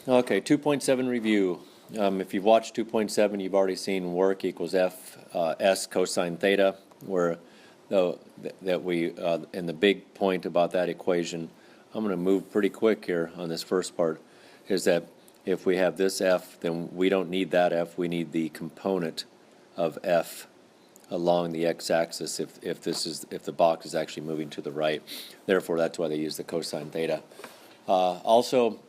Okay, 2.7 review. If you've watched 2.7, you've already seen work equals F S cosine theta, where that we, and the big point about that equation, I'm going to move pretty quick here on this first part, is that if we have this F, then we don't need that F, we need the component of F along the x-axis if the box is actually moving to the right. Therefore, that's why they use the cosine theta. Also,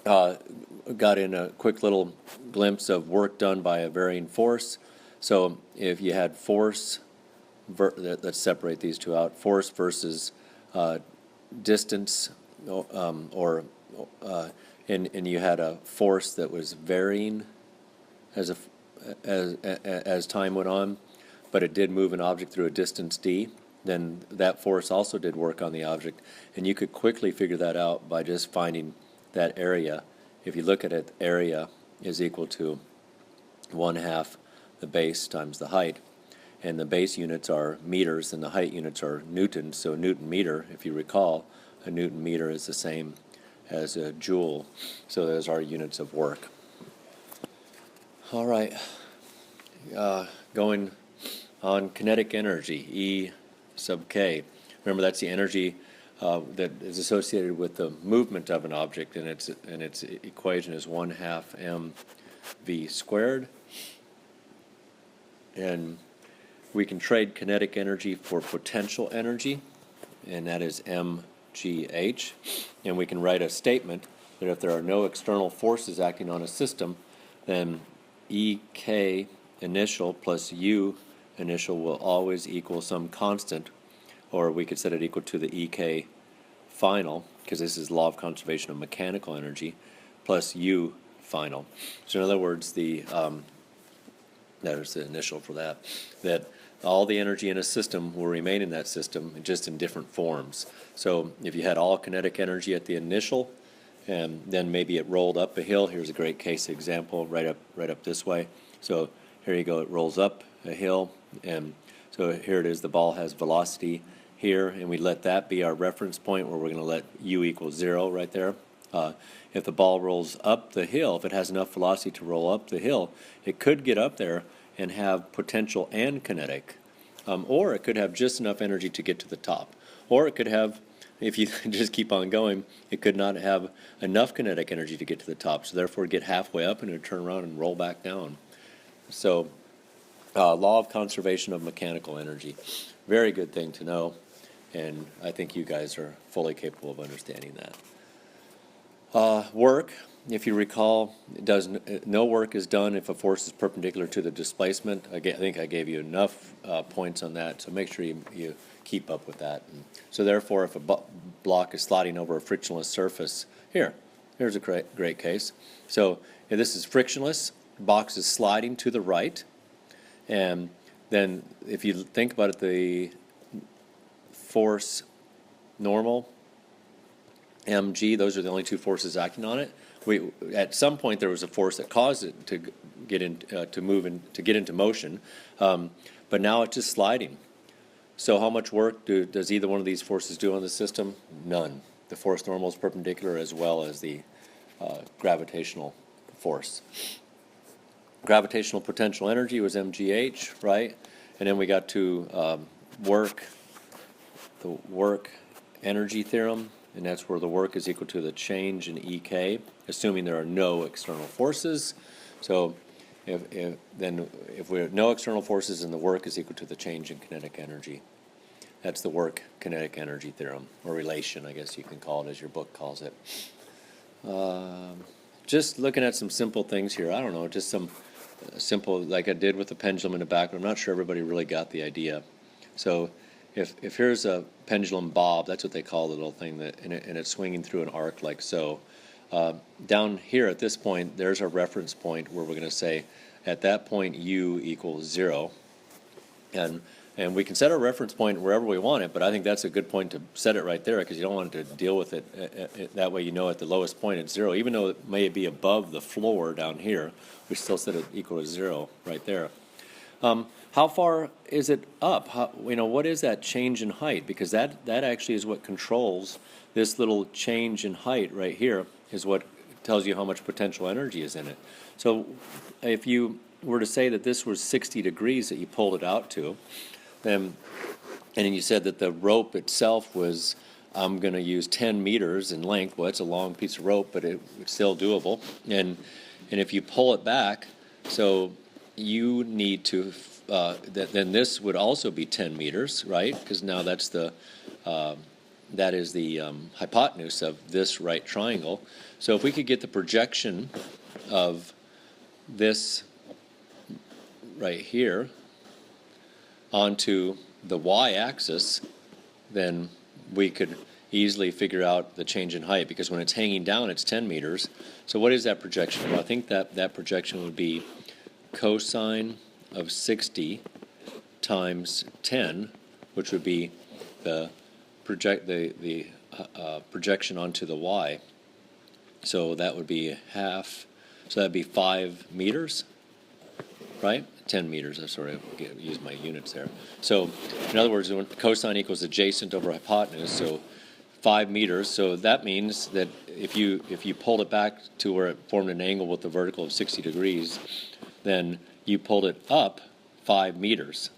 got in a quick little glimpse of work done by a varying force. So if you had force, let's separate these two out, force versus distance, and you had a force that was varying as time went on, but it did move an object through a distance d, then that force also did work on the object, and you could quickly figure that out by just finding that area. If you look at it, area is equal to 1/2 the base times the height, and the base units are meters and the height units are newtons. So Newton meter, if you recall, a Newton meter is the same as a joule. So those are units of work. All right, going on kinetic energy, E sub k. Remember, that's the energy that is associated with the movement of an object, and its equation is 1/2 mv squared. And we can trade kinetic energy for potential energy, and that is mgh. And we can write a statement that if there are no external forces acting on a system, then ek initial plus u initial will always equal some constant, or we could set it equal to the ek final, because this is law of conservation of mechanical energy, plus u final. So in other words, that is the initial for that all the energy in a system will remain in that system, just in different forms. So if you had all kinetic energy at the initial, and then maybe it rolled up a hill. Here's a great case example, right up this way. So here you go, it rolls up a hill, and so here it is, the ball has velocity here, and we let that be our reference point where we're going to let u equal 0 right there. If the ball rolls up the hill, if it has enough velocity to roll up the hill, it could get up there and have potential and kinetic, or it could have just enough energy to get to the top, or it could have, if you just keep on going, it could not have enough kinetic energy to get to the top, so therefore get halfway up and it would turn around and roll back down. So law of conservation of mechanical energy, very good thing to know, and I think you guys are fully capable of understanding that. Work, if you recall, no work is done if a force is perpendicular to the displacement. I think I gave you enough points on that, so make sure you keep up with that. And so therefore, if a block is sliding over a frictionless surface, here's a great case. So if this is frictionless, the box is sliding to the right, and then if you think about it, the force normal, mg, those are the only two forces acting on it. At some point there was a force that caused it to get into motion, but now it's just sliding. So how much work does either one of these forces do on the system? None. The force normal is perpendicular as well as the gravitational force. Gravitational potential energy was mgh, right? And then we got to work, the work energy theorem, and that's where the work is equal to the change in ek, assuming there are no external forces. So if we have no external forces, and the work is equal to the change in kinetic energy. That's the work kinetic energy theorem, or relation, I guess you can call it, as your book calls it. Just looking at some simple things here. I don't know, just some simple, like I did with the pendulum in the back, but I'm not sure everybody really got the idea. So if here's a pendulum bob, that's what they call the little thing, and it's swinging through an arc like so. Down here at this point, there's a reference point where we're going to say, at that point, u equals 0. And we can set our reference point wherever we want it, but I think that's a good point to set it right there, because you don't want to deal with it. That way you know at the lowest point it's 0. Even though it may be above the floor down here, we still set it equal to 0 right there. How far is it up? What is that change in height? Because that actually is what controls this little change in height right here, is what tells you how much potential energy is in it. So if you were to say that this was 60 degrees that you pulled it out to, then, and then you said that the rope itself was, I'm going to use 10 meters in length. Well, it's a long piece of rope, but it's still doable. And if you pull it back, so you need to, then this would also be 10 meters, right? Because now that's the, that is the hypotenuse of this right triangle. So if we could get the projection of this right here onto the y-axis, then we could easily figure out the change in height, because when it's hanging down, it's 10 meters. So what is that projection? Well, I think that projection would be cosine of 60 times 10, which would be the projection onto the y. So that would be half. So that'd be 5 meters, right? 10 meters. I'm sorry, I use my units there. So in other words, when cosine equals adjacent over hypotenuse, so 5 meters. So that means that if you pulled it back to where it formed an angle with the vertical of 60 degrees, then you pulled it up 5 meters.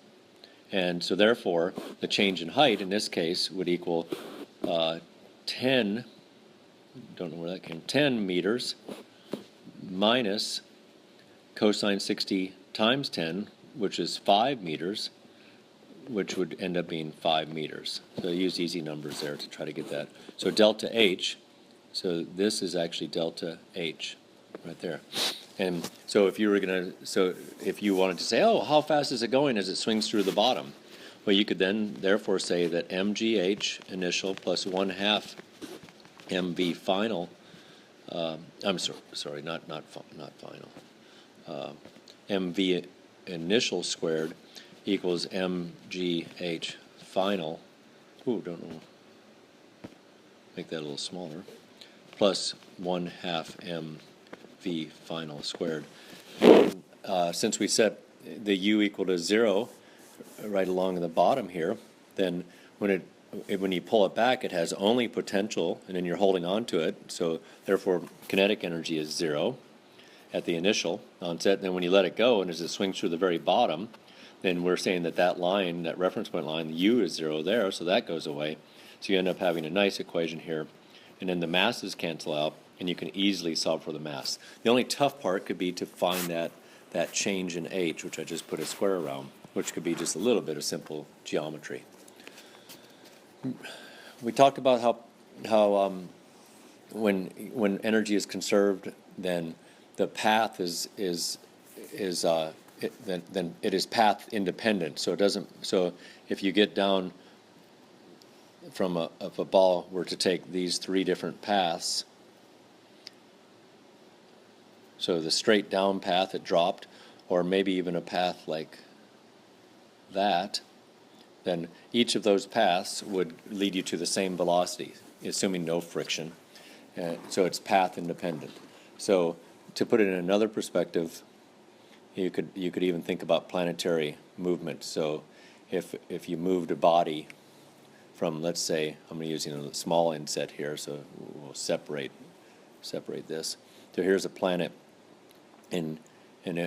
And so therefore, the change in height in this case would equal 10, don't know where that came, 10 meters minus cosine 60 times 10, which is 5 meters, which would end up being 5 meters. So I use easy numbers there to try to get that. So delta H, so this is actually delta H right there. And so if you were going to, so if you wanted to say, oh, how fast is it going as it swings through the bottom? Well, you could then therefore say that mgh initial plus 1/2 mv final, I'm sorry, not final, mv initial squared equals mgh final, ooh, don't know, make that a little smaller, plus 1/2 mv final squared. Since we set the u equal to 0 right along the bottom here, then when you pull it back, it has only potential, and then you're holding on to it, so therefore kinetic energy is 0 at the initial onset. And then when you let it go, and as it swings through the very bottom, then we're saying that that line, that reference point line, the u is 0 there, so that goes away. So you end up having a nice equation here, and then the masses cancel out, and you can easily solve for the mass. The only tough part could be to find that change in h, which I just put a square around, which could be just a little bit of simple geometry. We talked about how when energy is conserved, then the path then it is path independent. So it doesn't. So if you get down from if a ball were to take these 3 different paths, so the straight down path it dropped, or maybe even a path like that, then each of those paths would lead you to the same velocity, assuming no friction. So it's path independent. So to put it in another perspective, you could even think about planetary movement. So if you moved a body from, let's say, I'm going to use a small inset here, so we'll separate this. So here's a planet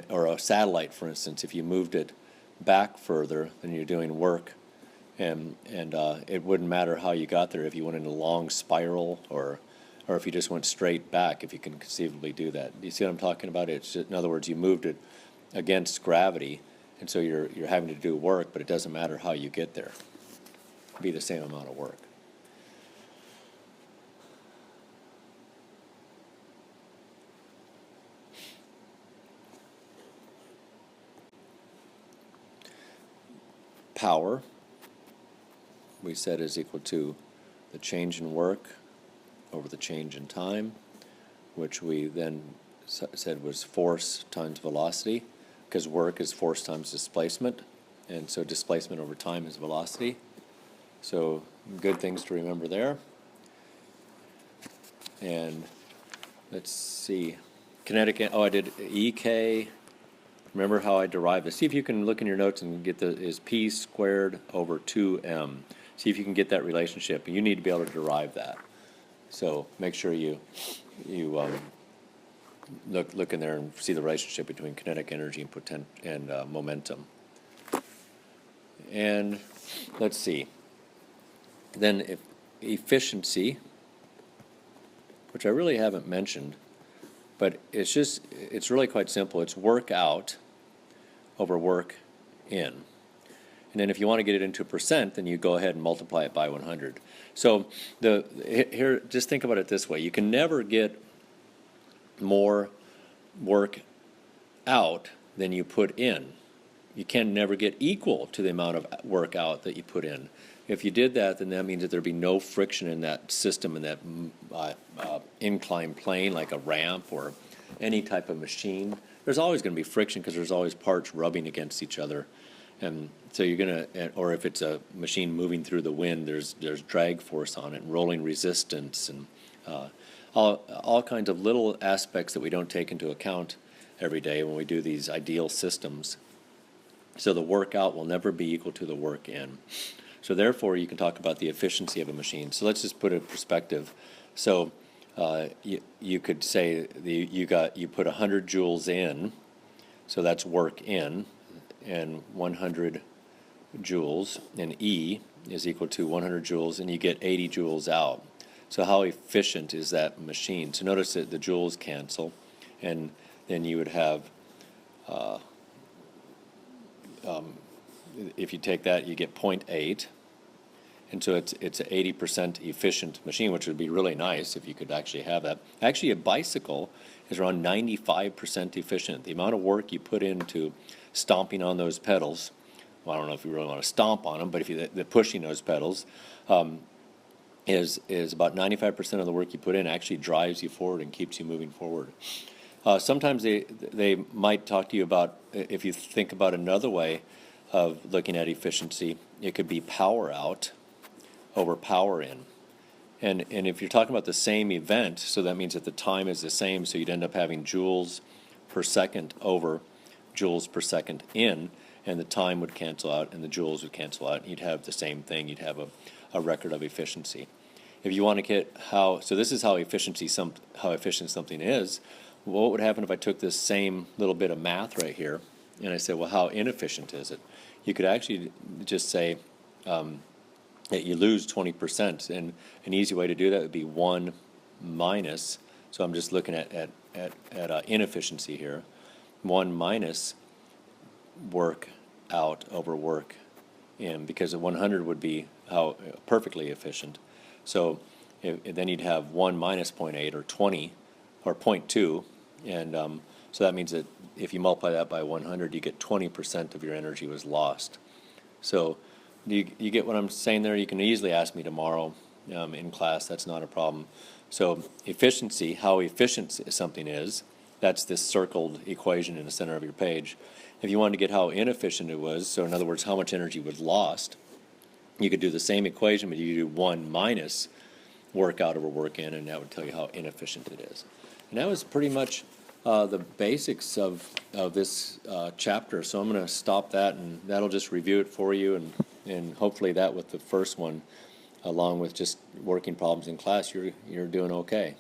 or a satellite, for instance. If you moved it back further, then you're doing work, and it wouldn't matter how you got there, if you went in a long spiral or if you just went straight back, if you can conceivably do that. Do you see what I'm talking about? It's just, in other words, you moved it against gravity, and so you're having to do work, but it doesn't matter how you get there. It'll be the same amount of work. Power, we said, is equal to the change in work over the change in time, which we then said was force times velocity, because work is force times displacement, and so displacement over time is velocity. So good things to remember there. And let's see, kinetic, I did EK. Remember how I derived this. See if you can look in your notes and get is P squared over 2M. See if you can get that relationship. You need to be able to derive that. So make sure you look in there and see the relationship between kinetic energy and momentum. And let's see. Then if efficiency, which I really haven't mentioned, but it's really quite simple. It's work out over work in. And then if you want to get it into percent, then you go ahead and multiply it by 100. So here, just think about it this way. You can never get more work out than you put in. You can never get equal to the amount of work out that you put in. If you did that, then that means that there'd be no friction in that system, in that inclined plane, like a ramp or any type of machine. There's always going to be friction because there's always parts rubbing against each other. And so you're going to, or if it's a machine moving through the wind, there's drag force on it, and rolling resistance, and all kinds of little aspects that we don't take into account every day when we do these ideal systems. So the work out will never be equal to the work in. So therefore, you can talk about the efficiency of a machine. So let's just put it in perspective. So you could say you put 100 joules in, so that's work in, and 100 joules, and E is equal to 100 joules, and you get 80 joules out. So how efficient is that machine? So notice that the joules cancel, and then you would have, if you take that, you get 0.8, and so it's an 80% efficient machine, which would be really nice if you could actually have that. Actually, a bicycle is around 95% efficient. The amount of work you put into stomping on those pedals, well, I don't know if you really want to stomp on them, but if the pushing those pedals is about 95% of the work you put in actually drives you forward and keeps you moving forward. Sometimes they might talk to you about, if you think about another way of looking at efficiency, it could be power out over power in. And if you're talking about the same event, so that means that the time is the same, so you'd end up having joules per second over joules per second in, and the time would cancel out and the joules would cancel out, and you'd have the same thing. You'd have a record of efficiency. If you want to get so this is how efficient something is. What would happen if I took this same little bit of math right here and I said, well, how inefficient is it? You could actually just say that you lose 20%, and an easy way to do that would be 1 minus, so I'm just looking at inefficiency here, 1 minus work out over work in, because 100 would be how perfectly efficient. So then you'd have 1 minus 0.8 or 20 or 0.2, and so that means that if you multiply that by 100, you get 20% of your energy was lost. So you get what I'm saying there? You can easily ask me tomorrow in class. That's not a problem. So efficiency, how efficient something is, that's this circled equation in the center of your page. If you wanted to get how inefficient it was, so in other words, how much energy was lost, you could do the same equation, but you do 1 minus work out over work in, and that would tell you how inefficient it is. And that was pretty much the basics of this chapter. So I'm going to stop that, and that'll just review it for you, and hopefully that with the first one, along with just working problems in class, you're doing okay.